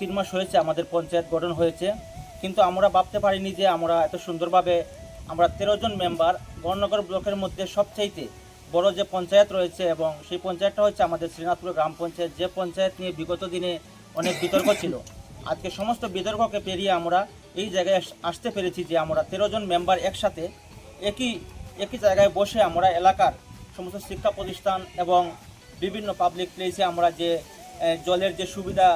3 মাস হয়েছে আমাদের পঞ্চায়েত গঠন হয়েছে, কিন্তু আমরা ভাবতে পারিনি যে আমরা এত সুন্দরভাবে আমরা 13 জন মেম্বার গণনগর ব্লকের মধ্যে সবচাইতে বড় যে পঞ্চায়েত রয়েছে, এবং সেই পঞ্চায়েতটা হচ্ছে আমাদের শ্রীনাথপুর গ্রাম পঞ্চায়েত, যে পঞ্চায়েত নিয়ে বিগত দিনে অনেক বিতর্ক ছিল। আজকে সমস্ত বিতর্ককে পেরিয়ে আমরা এই জায়গায় আসতে পেরেছি যে আমরা 13 জন মেম্বার একসাথে একই একই জায়গায় বসে আমরা এলাকার সমস্ত শিক্ষা প্রতিষ্ঠান এবং বিভিন্ন পাবলিক প্লেসে আমরা যে জলের যে সুবিধা,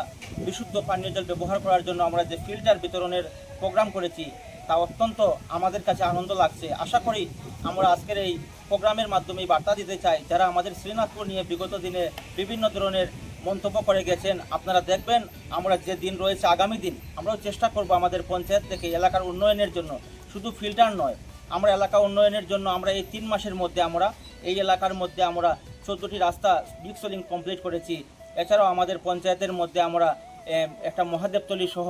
বিশুদ্ধ পানীয় জল ব্যবহার করার জন্য আমরা যে ফিল্টার বিতরণের প্রোগ্রাম করেছি, তা অত্যন্ত আমাদের কাছে আনন্দ লাগছে। আশা করি আমরা আজকের এই প্রোগ্রামের মাধ্যমে বার্তা দিতে চাই, যারা আমাদের শ্রীনাথপুর নিয়ে বিগত দিনে বিভিন্ন ধরনের মন্তব্য করে গেছেন, আপনারা দেখবেন আমরা যে দিন রয়েছে আগামী দিন আমরাও চেষ্টা করব আমাদের পঞ্চায়েত থেকে এলাকার উন্নয়নের জন্য, শুধু ফিল্টার নয়, আমরা এলাকা উন্নয়নের জন্য আমরা এই 3 মাসের মধ্যে আমরা এই এলাকার মধ্যে আমরা 14টি রাস্তা বিক্সলিং কমপ্লিট করেছি। এছাড়াও আমাদের পঞ্চায়েতের মধ্যে আমরা একটা মহাদেবতলী সহ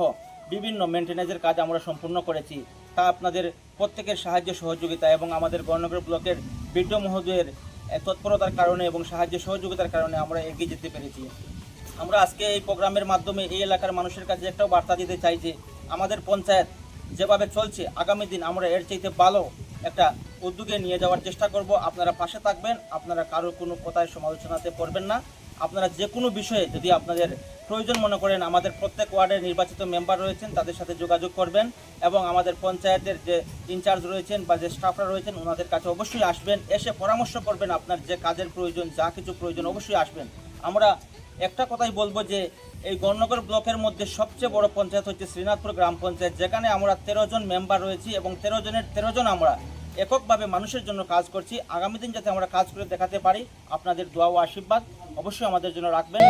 বিভিন্ন মেনটেন্যান্সের কাজ আমরা সম্পূর্ণ করেছি। তা আপনাদের প্রত্যেকের সাহায্য সহযোগিতা এবং আমাদের গণনগর ব্লকের বিডিও মহোদয়ের তৎপরতার কারণে এবং সাহায্য সহযোগিতার কারণে আমরা এগিয়ে যেতে পেরেছি। আমরা আজকে এই প্রোগ্রামের মাধ্যমে এই এলাকার মানুষের কাছে একটাও বার্তা দিতে চাই যে আমাদের পঞ্চায়েত যেভাবে চলছে আগামী দিন আমরা এর চাইতে ভালো একটা উদ্যোগে নিয়ে যাওয়ার চেষ্টা করব। আপনারা পাশে থাকবেন, আপনারা কারো কোনো কথায় সমালোচনাতে পড়বেন না। আপনারা যে কোনো বিষয়ে যদি আপনাদের প্রয়োজন মনে করেন, আমাদের প্রত্যেক ওয়ার্ডের নির্বাচিত মেম্বার রয়েছেন, তাদের সাথে যোগাযোগ করবেন এবং আমাদের পঞ্চায়েতের যে ইনচার্জ রয়েছেন বা যে স্টাফরা রয়েছেন ওনাদের কাছে অবশ্যই আসবেন, এসে পরামর্শ করবেন। আপনার যে কাজের প্রয়োজন, যা কিছু প্রয়োজন অবশ্যই আসবেন। আমরা একটা কথাই বলবো যে এই গণনগর ব্লকের মধ্যে সবচেয়ে বড় পঞ্চায়েত হচ্ছে শ্রীনাথপুর গ্রাম পঞ্চায়েত, যেখানে আমরা 13 জন মেম্বার রয়েছি এবং 13 জনের 13 জন আমরা এককভাবে মানুষের জন্য কাজ করছি। আগামী দিন যাতে আমরা কাজ করে দেখাতে পারি, আপনাদের দোয়া ও আশীর্বাদ অবশ্যই আমাদের জন্য রাখবেন।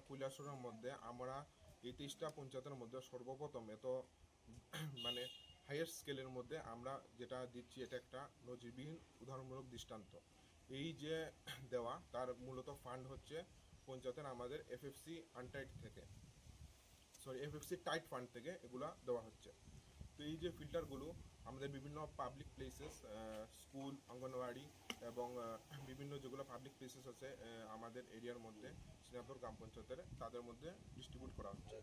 কৈলাসরের মধ্যে আমরা এই 23টা পঞ্চায়েতের মধ্যে সর্বপ্রথম এত মানে হাইয়েস্ট স্কেলের মধ্যে আমরা যেটা দিচ্ছি, এটা একটা নজিরবিহীন উদাহরণমূলক দৃষ্টান্ত। এই যে দেওয়া তার মূলত ফান্ড হচ্ছে পঞ্চায়েতের আমাদের এফএফসি আনটাইট থেকে, এফএফসি টাইট ফান্ড থেকে এগুলা দেওয়া হচ্ছে। তো এই যে ফিল্টারগুলো আমাদের বিভিন্ন পাবলিক প্লেসেস, স্কুল, অঙ্গনওয়াড়ি এবং বিভিন্ন যেগুলো পাবলিক প্লেসেস আছে আমাদের এরিয়ার মধ্যে শ্রীনাথপুর গ্রাম পঞ্চায়েতের, তাদের মধ্যে ডিস্ট্রিবিউট করা হচ্ছে,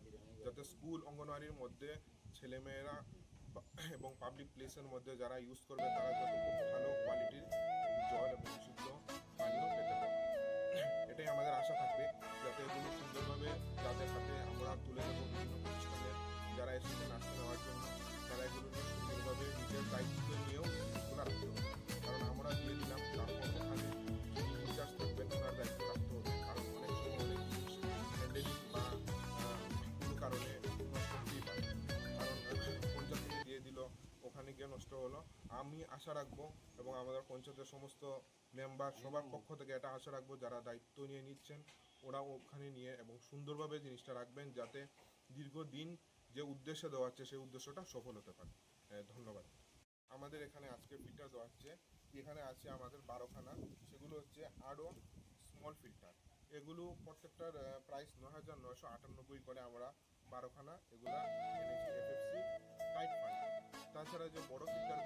যাতে স্কুল অঙ্গনওয়াড়ির মধ্যে ছেলেমেয়েরা এবং পাবলিক প্লেসের মধ্যে যারা ইউজ করবে তারা যাতে খুব ভালো কোয়ালিটির জল এবং বিশুদ্ধ পানীয় পেতে পারে। এটাই আমাদের আশা থাকবে, যাতে এগুলো সুন্দরভাবে যাদের হাতে আমরা তুলে দেবো বিভিন্ন প্রতিষ্ঠানের যারা এসেছেন আজকে নেওয়ার জন্য, তারা এগুলো নিয়ে সুন্দরভাবে নিজের দায়িত্ব নিয়েও জিনিসগুলো রাখতে হবে। কারণ আমরা দিয়ে দিলাম, তারপর ওখানে যিনি ইনচার্জ থাকবেন ওনার দায়িত্ব রাখতে হবে। কারণ অনেক সময় অনেক জিনিস হ্যান্ডেলিং বা কোনো কারণে নষ্ট হতেই পারে। কারণ পঞ্চায়েত থেকে দিয়ে দিল, ওখানে গিয়ে নষ্ট হলো। আমি আশা রাখবো এবং আমাদের পঞ্চায়েতের সমস্ত মেম্বার সবার পক্ষ থেকে এটা আশা রাখবো, যারা দায়িত্ব নিয়ে নিচ্ছেন ওরা ওখানে নিয়ে এবং সুন্দরভাবে জিনিসটা রাখবেন, যাতে দীর্ঘদিন যে উদ্দেশ্যে দেওয়া হচ্ছে সেই উদ্দেশ্যটা সফল হতে পারে। ধন্যবাদ। আমাদের এখানে আজকে ফিল্টার দেওয়া হচ্ছে, এখানে আছে আমাদের 12খানা, সেগুলো হচ্ছে আরও স্মল ফিল্টার। এগুলো প্রত্যেকটার প্রাইস 9,998 করে আমরা 12খানা এগুলা এনেছি এফএফসি টাইট ফান্ড। তাছাড়া যে বড় ফিল্টার